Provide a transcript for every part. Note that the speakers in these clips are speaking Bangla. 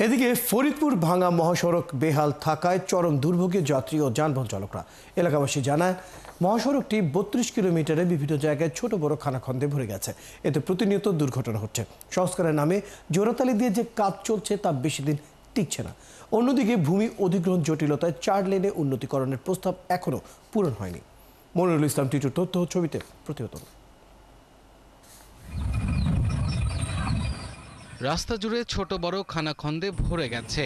এদিকে ফরিদপুর ভাঙা মহাসড়ক বেহাল থাকায় চরম দুর্ভোগে যাত্রী ও যানবাহন চালকরা। এলাকাবাসী জানায়, মহাসড়কটি ৩২ কিলোমিটারে বিভিন্ন জায়গায় ছোট বড় খানাখন্দে ভরে গেছে। এতে প্রতিনিয়ত দুর্ঘটনা হচ্ছে। সংস্কারের নামে জোড়াতালি দিয়ে যে কাজ চলছে তা বেশি দিন টিকছে না। অন্যদিকে ভূমি অধিগ্রহণ জটিলতায় 4 লেনে উন্নতিকরণের প্রস্তাব এখনও পূরণ হয়নি। মনিরুল ইসলাম টিটুর তথ্য ছবিতে প্রতিবেদন। রাস্তা জুড়ে ছোট বড় খানাখন্দে ভরে গেছে।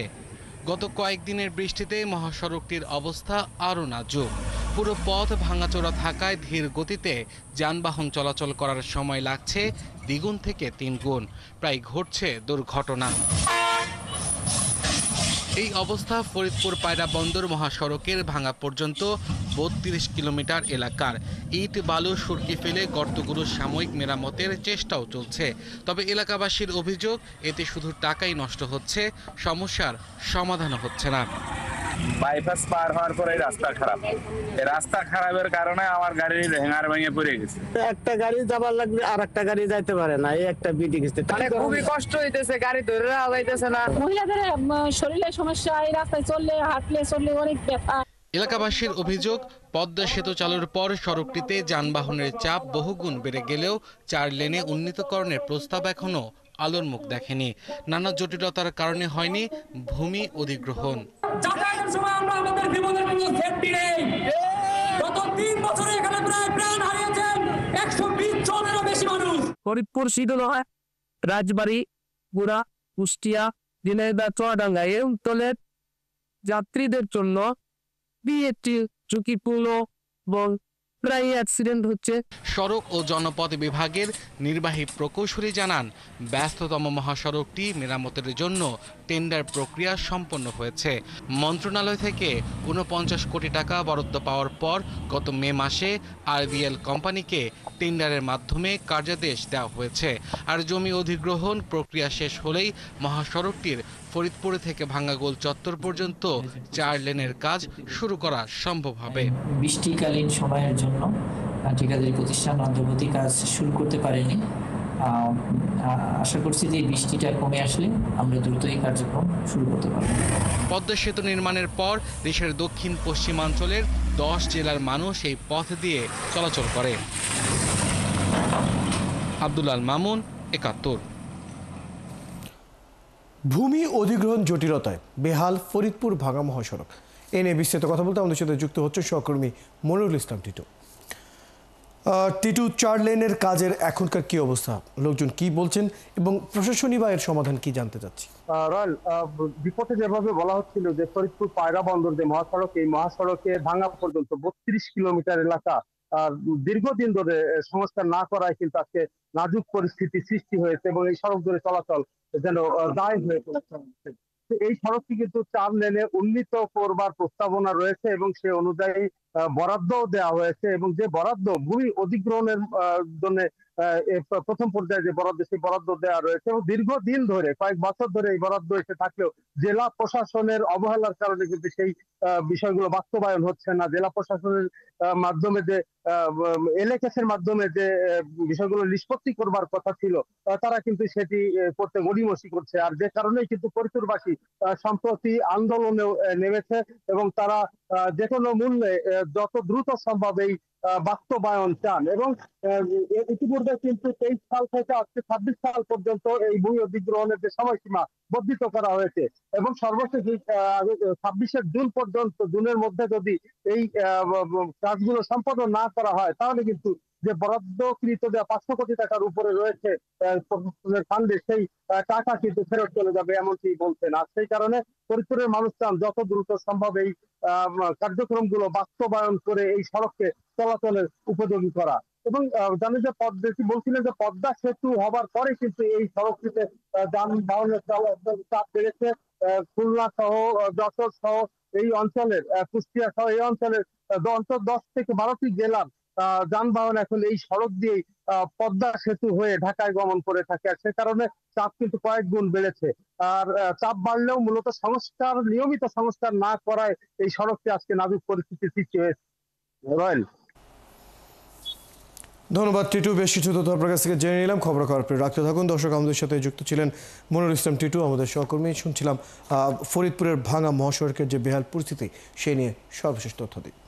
গত কয়েকদিনের বৃষ্টিতে মহাসড়কটির অবস্থা আরও নাজুক। পুরো পথ ভাঙাচোরা থাকায় ধীর গতিতে যানবাহন চলাচল করার সময় লাগছে দ্বিগুণ থেকে 3 গুণ। প্রায় ঘটছে দুর্ঘটনা। এই অবস্থা ফরিদপুর পায়রা বন্দর মহাসড়কের ভাঙা পর্যন্ত ৩২ কিলোমিটার এলাকার। ইট বালু সুরকি ফেলে গর্তগুলো সাময়িক মেরামতের চেষ্টাও চলছে। তবে এলাকাবাসীর অভিযোগ, এতে শুধু টাকাই নষ্ট হচ্ছে, সমস্যার সমাধানও হচ্ছে না। বাইপাস পার হওয়ার পরে রাস্তা খারাপ। এই রাস্তা খারাপের কারণে আমার গাড়ির হ্যাঙ্গার ভেঙে পড়ে গেছে। একটা গাড়ি যাবার লাগবে আর একটা গাড়ি যাইতে পারে না, এই একটা বিটি গেছে। মানে খুবই কষ্ট হইতেছে, গাড়ি ধরে রাখা যাইতেছে না। মহিলাদের শরীরের সমস্যা, এই রাস্তায় চললে হাঁটলে চললে অনেক ব্যথা। এলাকাবাসীর অভিযোগ, পদ্মা সেতু চালুর পর সড়কটিতে যানবাহনের চাপ বহুগুণ বেড়ে গেলেও 4 লেনে উন্নীতকরণের প্রস্তাব এখনো আলোর মুখ দেখেনি। নানা জটিলতার কারণে হয়নি ভূমি অধিগ্রহণ। যাতায়াতের সময় আমরা আমাদের বিপদের কোনো সেফটি নেই। গত 3 বছরে এখানে প্রায় প্রাণ হারিয়েছেন 120 জনেরও বেশি মানুষ। ফরিদপুর, শীতলক্ষ্যা, রাজবাড়ী, গুড়া, কুষ্টিয়া, ঝিনাইদহ, চুয়াডাঙ্গা এই অঞ্চলের যাত্রীদের জন্য বিএটি ঝুঁকিপূর্ণ এবং প্রায় অ্যাক্সিডেন্ট হচ্ছে। সড়ক ও জনপথ বিভাগের নির্বাহী প্রকৌশলী জানান, ব্যস্ততম মহাসড়কটি মেরামতের জন্য টেন্ডার প্রক্রিয়া সম্পন্ন হয়েছে। মন্ত্রণালয় থেকে 49 কোটি টাকা বরাদ্দ পাওয়ার পর গত মে মাসে আরবিএল কোম্পানিকে টেন্ডারের মাধ্যমে কার্যাদেশ দেওয়া হয়েছে। আর জমি অধিগ্রহণ প্রক্রিয়া শেষ হলেই মহাসড়কটির ফরিদপুর থেকে ভাঙ্গাগোল চত্বর পর্যন্ত 4 লেনের কাজ শুরু করা সম্ভব হবে। বৃষ্টিকালীন সময়ের জন্য ঠিকাদারি প্রতিষ্ঠান অগ্রগতি কাজ শুরু করতে পারেনি। আশা করছি যে বৃষ্টিটা কমে আসলে আমরা দ্রুত এই কার্যক্রম শুরু করতে পারব। পদ্মা সেতু নির্মাণের পর দেশের দক্ষিণ পশ্চিমাঞ্চলের 10 জেলার মানুষ এই পথ দিয়ে চলাচল করে। আব্দুল আল মামুন, 71। ভূমি অধিগ্রহণ জটিলতায় বেহাল ফরিদপুর ভাঙা মহাসড়ক। এ নিয়ে বিস্তারিত কথা বলতে আমাদের সাথে যুক্ত হচ্ছে সহকর্মী মনিরুল ইসলাম টিটু। টিটু, 4 লেনের কাজের এখনকার কি অবস্থা, লোকজন কি বলছেন এবং প্রশাসনিক বা এর সমাধান কি জানতে চাচ্ছি। রয়্যাল, রিপোর্টে যেভাবে বলা হচ্ছিল যে ফরিদপুর পায়রা বন্দর যে মহাসড়ক, এই মহাসড়কে ভাঙা পর্যন্ত 32 কিলোমিটার এলাকা দীর্ঘদিন ধরে সংস্কার না করায় কিন্তু আজকে নাজুক পরিস্থিতি সৃষ্টি হয়েছে এবং এই সড়ক ধরে চলাচল যেন দায় হয়ে পড়েছে। এই সড়কটি কিন্তু 4 লেনে উন্নীত করবার প্রস্তাবনা রয়েছে এবং সে অনুযায়ী বরাদ্দও দেওয়া হয়েছে এবং যে বরাদ্দ ভূমি অধিগ্রহণের জন্য প্রথম পর্যায়ে যে বরাদ্দ, সেই বরাদ্দ দেওয়া রয়েছে এবং দীর্ঘদিন ধরে কয়েক বছর ধরে এই বরাদ্দ এসে থাকলেও জেলা প্রশাসনের অবহেলার কারণে কিন্তু সেই বিষয়গুলো বাস্তবায়ন হচ্ছে না। জেলা প্রশাসনের মাধ্যমে যে এলএকেসের মাধ্যমে যে বিষয়গুলো নিষ্পত্তি করবার কথা ছিল, তারা কিন্তু সেটি করতে গড়িমসি করছে। আর যে কারণেই কিন্তু ফরিদপুরবাসী সম্প্রতি আন্দোলনেও নেমেছে এবং তারা যে কোনো মূল্যে যত দ্রুত সম্ভব এই বাস্তবায়ন চান এবং ইতিপূর্বে কিন্তু 23 সাল থেকে আজকে 26 সাল পর্যন্ত এই ভূমি অধিগ্রহণের যে সময়সীমা বর্ধিত করা হয়েছে এবং সর্বশেষ 26শে জুন পর্যন্ত, জুনের মধ্যে যদি এই কাজগুলো সম্পাদন না করা হয় তাহলে কিন্তু যে বরাদ্দকৃত যে 500 কোটি টাকার উপরে রয়েছে ফান্ডে, সেই টাকা কিন্তু ফেরত চলে যাবে এমনটি বলছেন। আর সেই কারণে ফরিদপুরের মানুষ চান যত দ্রুত সম্ভব এই কার্যক্রমগুলো বাস্তবায়ন করে এই সড়ককে চলাচলের উপযোগী করা। এবং জানি যে বলছিলেন যে পদ্মা সেতু হবার পরে কিন্তু এই সড়কটিতে যানবাহনের চাপ বেড়েছে। খুলনা সহ, যশোর সহ এই অঞ্চলের, কুষ্টিয়া সহ এই অঞ্চলের অন্তত 10 থেকে 12টি জেলার যানবাহন এখন এই সড়ক দিয়েই পদ্মা সেতু হয়ে ঢাকায় গমন করে থাকে। আর সে কারণে চাপ কিন্তু কয়েক গুণ বেড়েছে। আর চাপ বাড়লেও মূলত নিয়মিত সংস্কার না করায় এই সড়কটি আজকে নাজুক পরিস্থিতির সৃষ্টি হয়েছে। রয়্যাল। ধন্যবাদ টিটু। বেশ কিছু তথ্য আপনার কাছ থেকে জেনে নিলাম। খবর রাখতে থাকুন। দর্শক, আমাদের সাথে যুক্ত ছিলেন মনিরুল ইসলাম টিটু, আমাদের সহকর্মী। শুনছিলাম ফরিদপুরের ভাঙা মহাসড়কের যে বেহাল পরিস্থিতি, সেই নিয়ে সর্বশেষ তথ্য দিই।